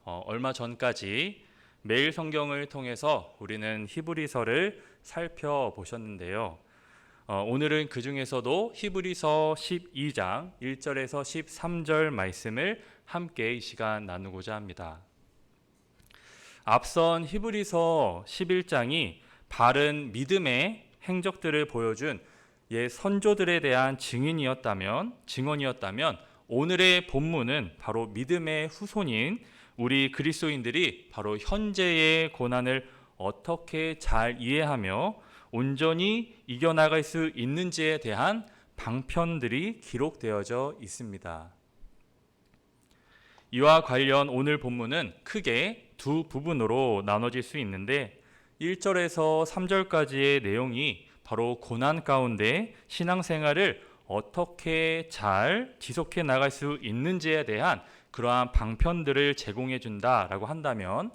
얼마 전까지 매일 성경을 통해서 우리는 히브리서를 살펴보셨는데요. 오늘은 그 중에서도 히브리서 12장 1절에서 13절 말씀을 함께 이 시간 나누고자 합니다. 앞선 히브리서 11장이 바른 믿음의 행적들을 보여준 옛 선조들에 대한 증언이었다면 오늘의 본문은 바로 믿음의 후손인 우리 그리스도인들이 바로 현재의 고난을 어떻게 잘 이해하며 온전히 이겨나갈 수 있는지에 대한 방편들이 기록되어져 있습니다. 이와 관련 오늘 본문은 크게 두 부분으로 나눠질 수 있는데 1절에서 3절까지의 내용이 바로 고난 가운데 신앙생활을 어떻게 잘 지속해 나갈 수 있는지에 대한 그러한 방편들을 제공해 준다라고 한다면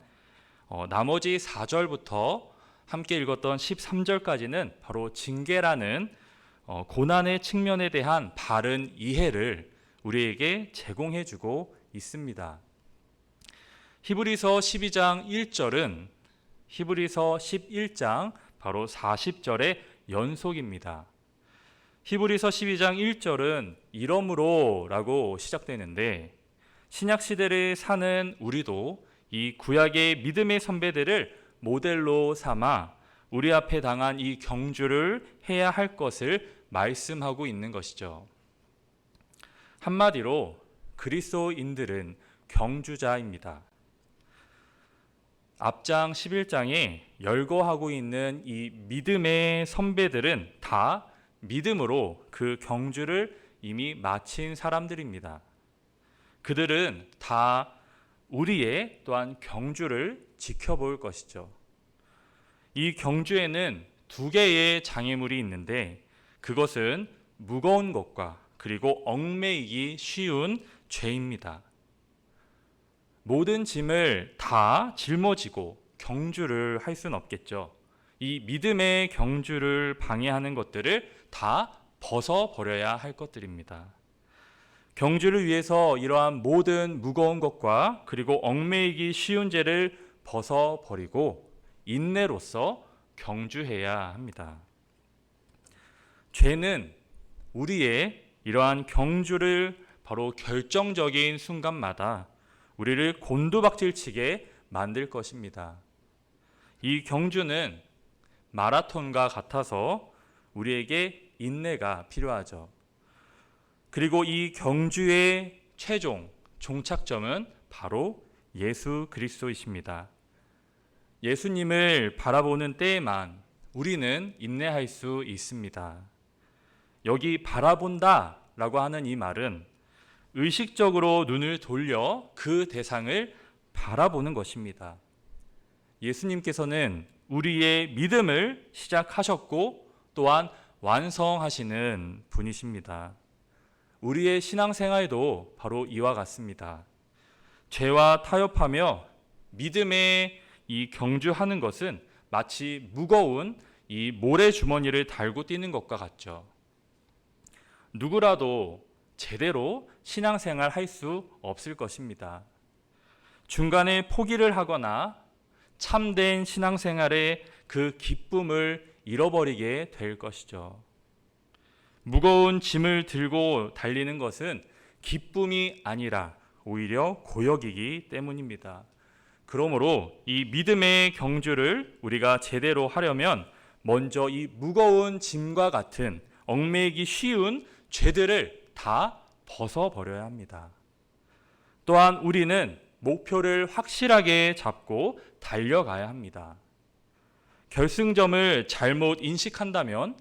나머지 4절부터 함께 읽었던 13절까지는 바로 징계라는 고난의 측면에 대한 바른 이해를 우리에게 제공해 주고 있습니다. 히브리서 12장 1절은 히브리서 11장 바로 40절의 연속입니다. 히브리서 12장 1절은 이러므로 라고 시작되는데 신약시대를 사는 우리도 이 구약의 믿음의 선배들을 모델로 삼아 우리 앞에 당한 이 경주를 해야 할 것을 말씀하고 있는 것이죠. 한마디로 그리스도인들은 경주자입니다. 앞장 11장에 열거하고 있는 이 믿음의 선배들은 다 믿음으로 그 경주를 이미 마친 사람들입니다. 그들은 다 우리의 또한 경주를 지켜볼 것이죠. 이 경주에는 두 개의 장애물이 있는데 그것은 무거운 것과 그리고 얽매이기 쉬운 죄입니다. 모든 짐을 다 짊어지고 경주를 할 수는 없겠죠. 이 믿음의 경주를 방해하는 것들을 다 벗어버려야 할 것들입니다. 경주를 위해서 이러한 모든 무거운 것과 그리고 얽매이기 쉬운 죄를 벗어버리고 인내로서 경주해야 합니다. 죄는 우리의 이러한 경주를 바로 결정적인 순간마다 우리를 곤두박질치게 만들 것입니다. 이 경주는 마라톤과 같아서 우리에게 인내가 필요하죠. 그리고 이 경주의 최종 종착점은 바로 예수 그리스도이십니다. 예수님을 바라보는 때에만 우리는 인내할 수 있습니다. 여기 바라본다 라고 하는 이 말은 의식적으로 눈을 돌려 그 대상을 바라보는 것입니다. 예수님께서는 우리의 믿음을 시작하셨고 또한 완성하시는 분이십니다. 우리의 신앙생활도 바로 이와 같습니다. 죄와 타협하며 믿음에 이 경주하는 것은 마치 무거운 이 모래주머니를 달고 뛰는 것과 같죠. 누구라도 제대로 신앙생활 할 수 없을 것입니다. 중간에 포기를 하거나 참된 신앙생활의 그 기쁨을 잃어버리게 될 것이죠. 무거운 짐을 들고 달리는 것은 기쁨이 아니라 오히려 고역이기 때문입니다. 그러므로 이 믿음의 경주를 우리가 제대로 하려면 먼저 이 무거운 짐과 같은 얽매이기 쉬운 죄들을 다 벗어버려야 합니다. 또한 우리는 목표를 확실하게 잡고 달려가야 합니다. 결승점을 잘못 인식한다면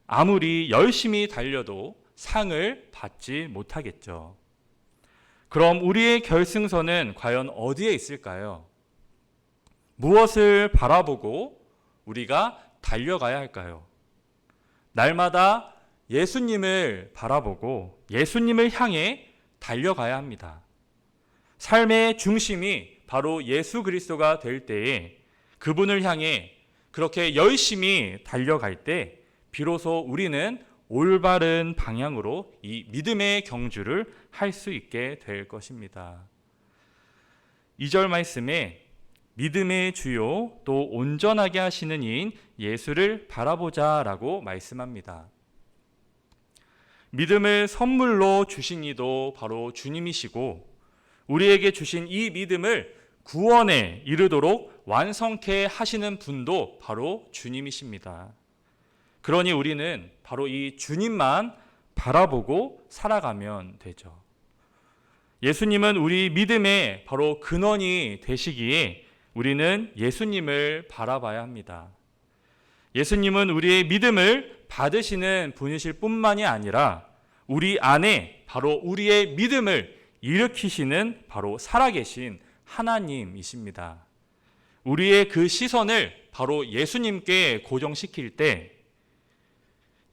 아무리 열심히 달려도 상을 받지 못하겠죠. 그럼 우리의 결승선은 과연 어디에 있을까요? 무엇을 바라보고 우리가 달려가야 할까요? 날마다 예수님을 바라보고 예수님을 향해 달려가야 합니다. 삶의 중심이 바로 예수 그리스도가 될 때에 그분을 향해 그렇게 열심히 달려갈 때 비로소 우리는 올바른 방향으로 이 믿음의 경주를 할 수 있게 될 것입니다. 2절 말씀에 믿음의 주요 또 온전하게 하시는 이인 예수를 바라보자라고 말씀합니다. 믿음을 선물로 주신 이도 바로 주님이시고 우리에게 주신 이 믿음을 구원에 이르도록 완성케 하시는 분도 바로 주님이십니다. 그러니 우리는 바로 이 주님만 바라보고 살아가면 되죠. 예수님은 우리 믿음의 바로 근원이 되시기에 우리는 예수님을 바라봐야 합니다. 예수님은 우리의 믿음을 받으시는 분이실 뿐만이 아니라 우리 안에 바로 우리의 믿음을 일으키시는 바로 살아계신 하나님이십니다. 우리의 그 시선을 바로 예수님께 고정시킬 때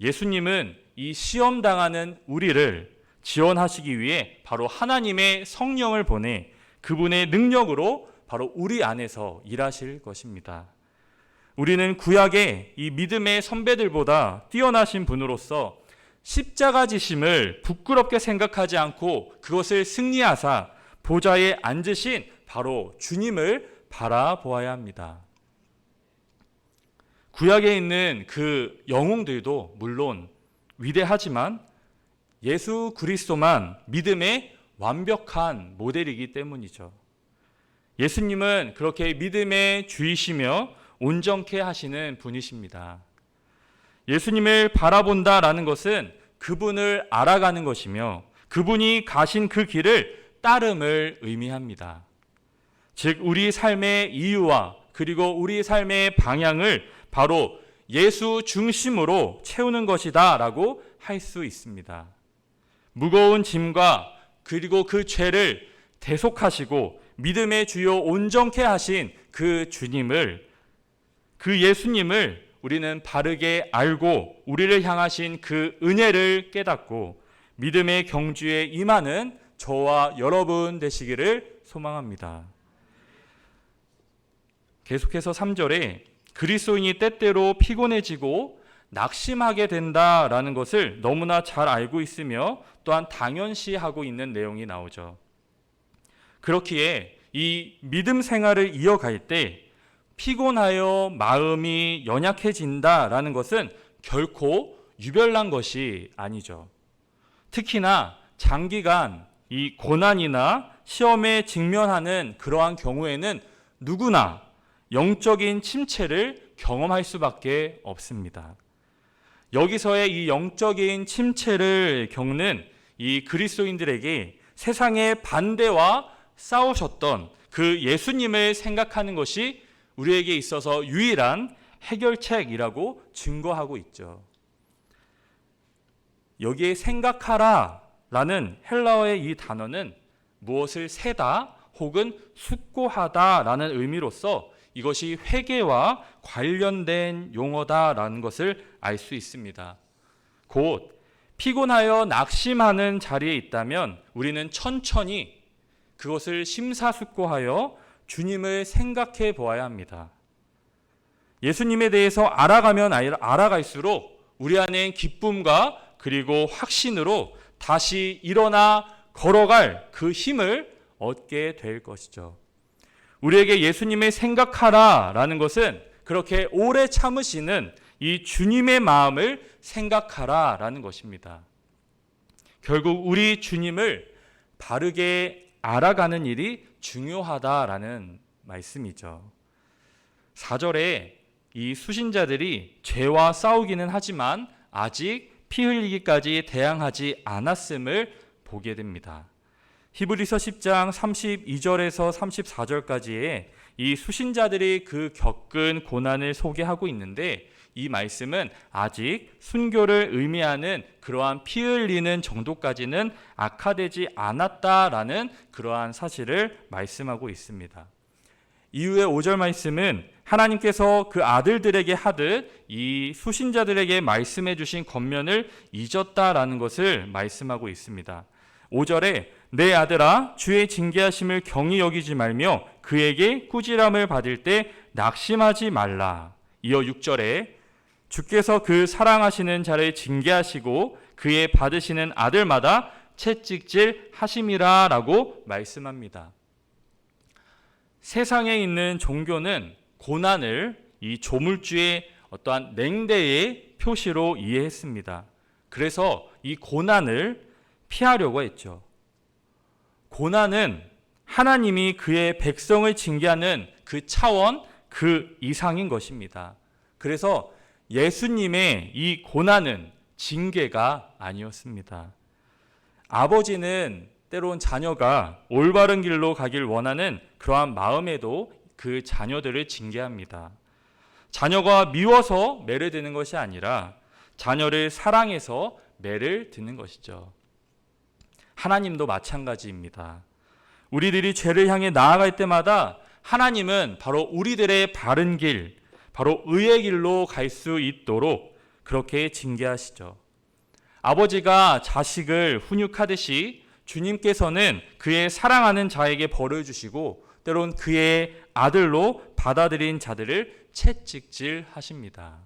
예수님은 이 시험당하는 우리를 지원하시기 위해 바로 하나님의 성령을 보내 그분의 능력으로 바로 우리 안에서 일하실 것입니다. 우리는 구약의 이 믿음의 선배들보다 뛰어나신 분으로서 십자가 지심을 부끄럽게 생각하지 않고 그것을 승리하사 보좌에 앉으신 바로 주님을 바라보아야 합니다. 구약에 있는 그 영웅들도 물론 위대하지만 예수 그리스도만 믿음의 완벽한 모델이기 때문이죠. 예수님은 그렇게 믿음의 주이시며 온전케 하시는 분이십니다. 예수님을 바라본다라는 것은 그분을 알아가는 것이며 그분이 가신 그 길을 따름을 의미합니다. 즉 우리 삶의 이유와 그리고 우리 삶의 방향을 바로 예수 중심으로 채우는 것이다 라고 할 수 있습니다. 무거운 짐과 그리고 그 죄를 대속하시고 믿음의 주요 온전케 하신 그 주님을, 그 예수님을 우리는 바르게 알고 우리를 향하신 그 은혜를 깨닫고 믿음의 경주에 임하는 저와 여러분 되시기를 소망합니다. 계속해서 3절에 그리스도인이 때때로 피곤해지고 낙심하게 된다라는 것을 너무나 잘 알고 있으며 또한 당연시하고 있는 내용이 나오죠. 그렇기에 이 믿음 생활을 이어갈 때 피곤하여 마음이 연약해진다라는 것은 결코 유별난 것이 아니죠. 특히나 장기간 이 고난이나 시험에 직면하는 그러한 경우에는 누구나 영적인 침체를 경험할 수밖에 없습니다. 여기서의 이 영적인 침체를 겪는 이 그리스도인들에게 세상의 반대와 싸우셨던 그 예수님을 생각하는 것이 우리에게 있어서 유일한 해결책이라고 증거하고 있죠. 여기에 생각하라 라는 헬라어의 이 단어는 무엇을 세다 혹은 숙고하다 라는 의미로서 이것이 회개와 관련된 용어다라는 것을 알 수 있습니다. 곧 피곤하여 낙심하는 자리에 있다면 우리는 천천히 그것을 심사숙고하여 주님을 생각해 보아야 합니다. 예수님에 대해서 알아가면 알아갈수록 우리 안에 기쁨과 그리고 확신으로 다시 일어나 걸어갈 그 힘을 얻게 될 것이죠. 우리에게 예수님을 생각하라 라는 것은 그렇게 오래 참으시는 이 주님의 마음을 생각하라 라는 것입니다. 결국 우리 주님을 바르게 알아가는 일이 중요하다라는 말씀이죠. 4절에 이 수신자들이 죄와 싸우기는 하지만 아직 피 흘리기까지 대항하지 않았음을 보게 됩니다. 히브리서 10장 32절에서 34절까지의 이 수신자들이 그 겪은 고난을 소개하고 있는데 이 말씀은 아직 순교를 의미하는 그러한 피 흘리는 정도까지는 악화되지 않았다라는 그러한 사실을 말씀하고 있습니다. 이후에 5절 말씀은 하나님께서 그 아들들에게 하듯 이 수신자들에게 말씀해 주신 권면을 잊었다라는 것을 말씀하고 있습니다. 5절에 내 아들아 주의 징계하심을 경히 여기지 말며 그에게 꾸지람을 받을 때 낙심하지 말라. 이어 6절에 주께서 그 사랑하시는 자를 징계하시고 그의 받으시는 아들마다 채찍질 하심이라 라고 말씀합니다. 세상에 있는 종교는 고난을 이 조물주의 어떠한 냉대의 표시로 이해했습니다. 그래서 이 고난을 피하려고 했죠. 고난은 하나님이 그의 백성을 징계하는 그 차원, 그 이상인 것입니다. 그래서 예수님의 이 고난은 징계가 아니었습니다. 아버지는 때론 자녀가 올바른 길로 가길 원하는 그러한 마음에도 그 자녀들을 징계합니다. 자녀가 미워서 매를 드는 것이 아니라 자녀를 사랑해서 매를 드는 것이죠. 하나님도 마찬가지입니다. 우리들이 죄를 향해 나아갈 때마다 하나님은 바로 우리들의 바른 길, 바로 의의 길로 갈 수 있도록 그렇게 징계하시죠. 아버지가 자식을 훈육하듯이 주님께서는 그의 사랑하는 자에게 벌을 주시고 때론 그의 아들로 받아들인 자들을 채찍질하십니다.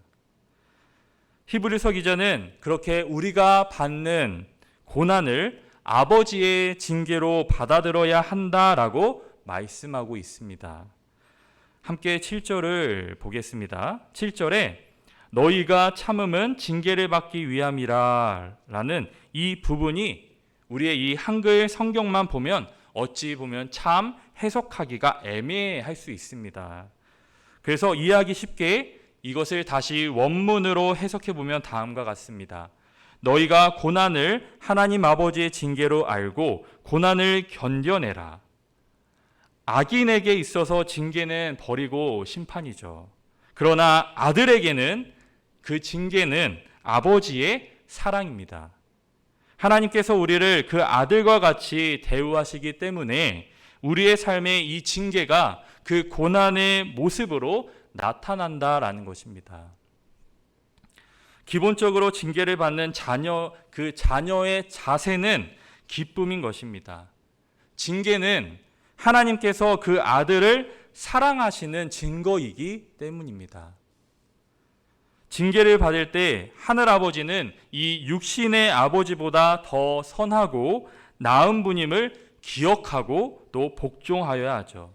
히브리서 기자는 그렇게 우리가 받는 고난을 아버지의 징계로 받아들여야 한다라고 말씀하고 있습니다. 함께 7절을 보겠습니다. 7절에 너희가 참음은 징계를 받기 위함이라 라는 이 부분이 우리의 이 한글 성경만 보면 어찌 보면 참 해석하기가 애매할 수 있습니다. 그래서 이해하기 쉽게 이것을 다시 원문으로 해석해 보면 다음과 같습니다. 너희가 고난을 하나님 아버지의 징계로 알고 고난을 견뎌내라. 악인에게 있어서 징계는 벌이고 심판이죠. 그러나 아들에게는 그 징계는 아버지의 사랑입니다. 하나님께서 우리를 그 아들과 같이 대우하시기 때문에 우리의 삶에 이 징계가 그 고난의 모습으로 나타난다라는 것입니다. 기본적으로 징계를 받는 그 자녀의 자세는 기쁨인 것입니다. 징계는 하나님께서 그 아들을 사랑하시는 증거이기 때문입니다. 징계를 받을 때 하늘아버지는 이 육신의 아버지보다 더 선하고 나은 분임을 기억하고 또 복종하여야 하죠.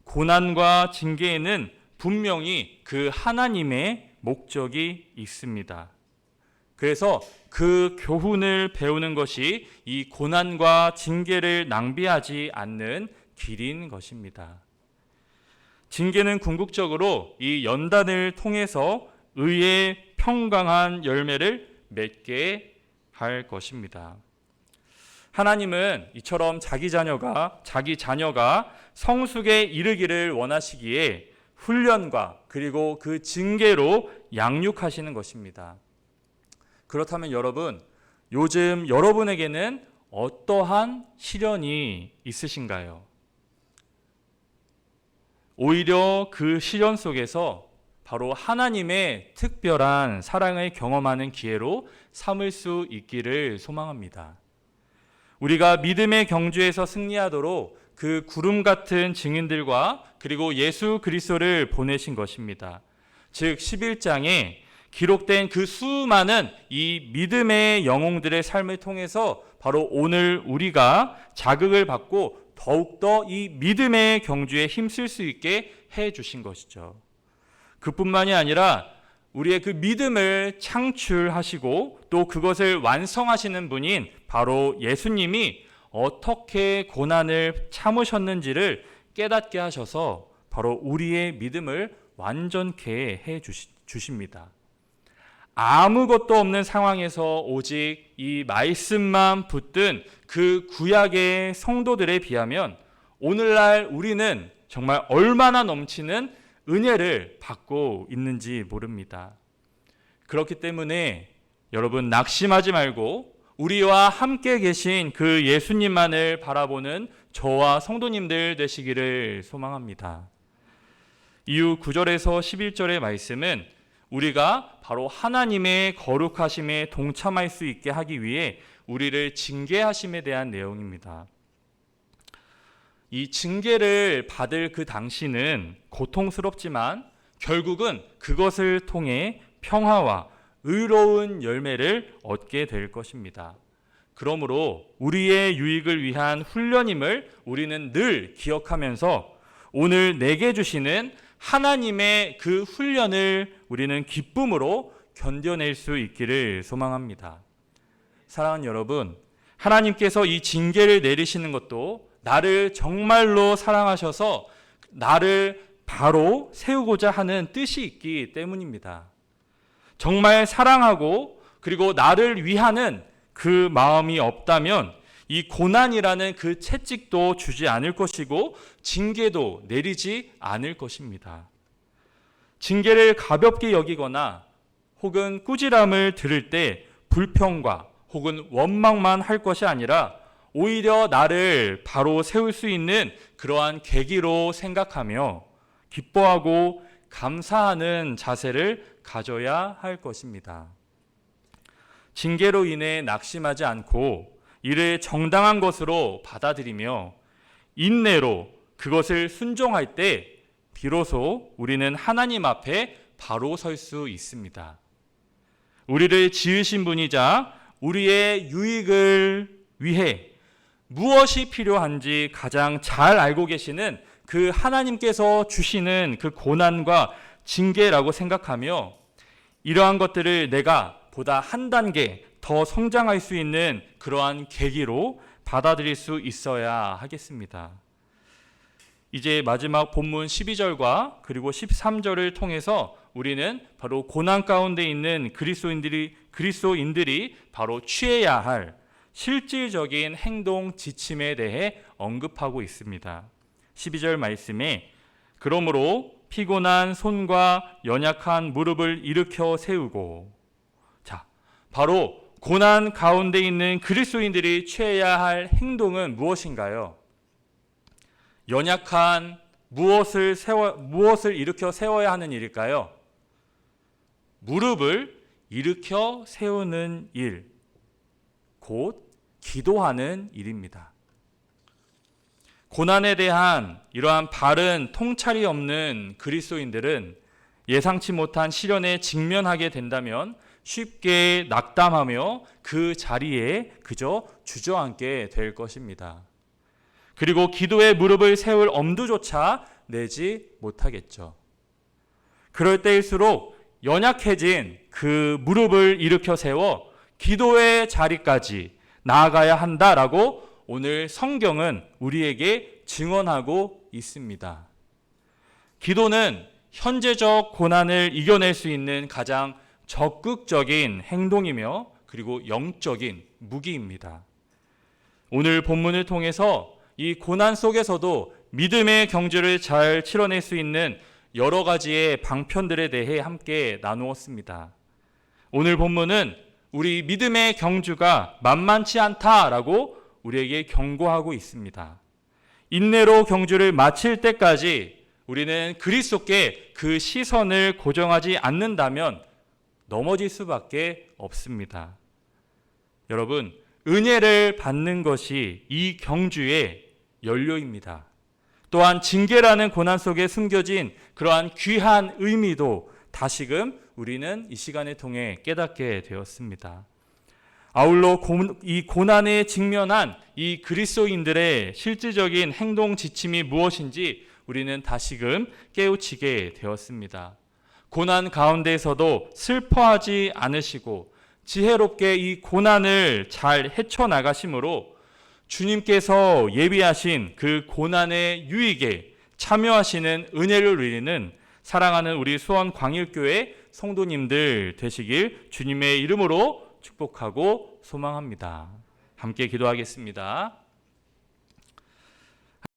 고난과 징계에는 분명히 그 하나님의 목적이 있습니다. 그래서 그 교훈을 배우는 것이 이 고난과 징계를 낭비하지 않는 길인 것입니다. 징계는 궁극적으로 이 연단을 통해서 의의 평강한 열매를 맺게 할 것입니다. 하나님은 이처럼 자기 자녀가 성숙에 이르기를 원하시기에 훈련과 그리고 그 징계로 양육하시는 것입니다. 그렇다면 여러분, 요즘 여러분에게는 어떠한 시련이 있으신가요? 오히려 그 시련 속에서 바로 하나님의 특별한 사랑을 경험하는 기회로 삼을 수 있기를 소망합니다. 우리가 믿음의 경주에서 승리하도록 그 구름 같은 증인들과 그리고 예수 그리스도를 보내신 것입니다. 즉 11장에 기록된 그 수많은 이 믿음의 영웅들의 삶을 통해서 바로 오늘 우리가 자극을 받고 더욱더 이 믿음의 경주에 힘쓸 수 있게 해 주신 것이죠. 그뿐만이 아니라 우리의 그 믿음을 창출하시고 또 그것을 완성하시는 분인 바로 예수님이 어떻게 고난을 참으셨는지를 깨닫게 하셔서 바로 우리의 믿음을 완전케 해 주십니다. 아무것도 없는 상황에서 오직 이 말씀만 붙든 그 구약의 성도들에 비하면 오늘날 우리는 정말 얼마나 넘치는 은혜를 받고 있는지 모릅니다. 그렇기 때문에 여러분 낙심하지 말고 우리와 함께 계신 그 예수님만을 바라보는 저와 성도님들 되시기를 소망합니다. 이후 9절에서 11절의 말씀은 우리가 바로 하나님의 거룩하심에 동참할 수 있게 하기 위해 우리를 징계하심에 대한 내용입니다. 이 징계를 받을 그 당시는 고통스럽지만 결국은 그것을 통해 평화와 의로운 열매를 얻게 될 것입니다. 그러므로 우리의 유익을 위한 훈련임을 우리는 늘 기억하면서 오늘 내게 주시는 하나님의 그 훈련을 우리는 기쁨으로 견뎌낼 수 있기를 소망합니다. 사랑하는 여러분, 하나님께서 이 징계를 내리시는 것도 나를 정말로 사랑하셔서 나를 바로 세우고자 하는 뜻이 있기 때문입니다. 정말 사랑하고 그리고 나를 위하는 그 마음이 없다면 이 고난이라는 그 채찍도 주지 않을 것이고 징계도 내리지 않을 것입니다. 징계를 가볍게 여기거나 혹은 꾸지람을 들을 때 불평과 혹은 원망만 할 것이 아니라 오히려 나를 바로 세울 수 있는 그러한 계기로 생각하며 기뻐하고 감사하는 자세를 가져야 할 것입니다. 징계로 인해 낙심하지 않고 이를 정당한 것으로 받아들이며 인내로 그것을 순종할 때 비로소 우리는 하나님 앞에 바로 설 수 있습니다. 우리를 지으신 분이자 우리의 유익을 위해 무엇이 필요한지 가장 잘 알고 계시는 그 하나님께서 주시는 그 고난과 징계라고 생각하며 이러한 것들을 내가 보다 한 단계 더 성장할 수 있는 그러한 계기로 받아들일 수 있어야 하겠습니다. 이제 마지막 본문 12절과 그리고 13절을 통해서 우리는 바로 고난 가운데 있는 그리스도인들이 바로 취해야 할 실질적인 행동 지침에 대해 언급하고 있습니다. 12절 말씀에 그러므로 피곤한 손과 연약한 무릎을 일으켜 세우고, 자, 바로 고난 가운데 있는 그리스도인들이 취해야 할 행동은 무엇인가요? 연약한 무엇을 일으켜 세워야 하는 일일까요? 무릎을 일으켜 세우는 일, 곧 기도하는 일입니다. 고난에 대한 이러한 바른 통찰이 없는 그리스도인들은 예상치 못한 시련에 직면하게 된다면 쉽게 낙담하며 그 자리에 그저 주저앉게 될 것입니다. 그리고 기도의 무릎을 세울 엄두조차 내지 못하겠죠. 그럴 때일수록 연약해진 그 무릎을 일으켜 세워 기도의 자리까지 나아가야 한다라고 오늘 성경은 우리에게 증언하고 있습니다. 기도는 현재적 고난을 이겨낼 수 있는 가장 적극적인 행동이며 그리고 영적인 무기입니다. 오늘 본문을 통해서 이 고난 속에서도 믿음의 경주를 잘 치러낼 수 있는 여러 가지의 방편들에 대해 함께 나누었습니다. 오늘 본문은 우리 믿음의 경주가 만만치 않다라고 우리에게 경고하고 있습니다. 인내로 경주를 마칠 때까지 우리는 그리스도께 그 시선을 고정하지 않는다면 넘어질 수밖에 없습니다. 여러분, 은혜를 받는 것이 이 경주의 연료입니다. 또한 징계라는 고난 속에 숨겨진 그러한 귀한 의미도 다시금 우리는 이 시간을 통해 깨닫게 되었습니다. 아울러 이 고난에 직면한 이 그리스도인들의 실질적인 행동 지침이 무엇인지 우리는 다시금 깨우치게 되었습니다. 고난 가운데에서도 슬퍼하지 않으시고 지혜롭게 이 고난을 잘 헤쳐나가심으로 주님께서 예비하신 그 고난의 유익에 참여하시는 은혜를 누리는 사랑하는 우리 수원 광일교회 성도님들 되시길 주님의 이름으로 축복하고 소망합니다. 함께 기도하겠습니다.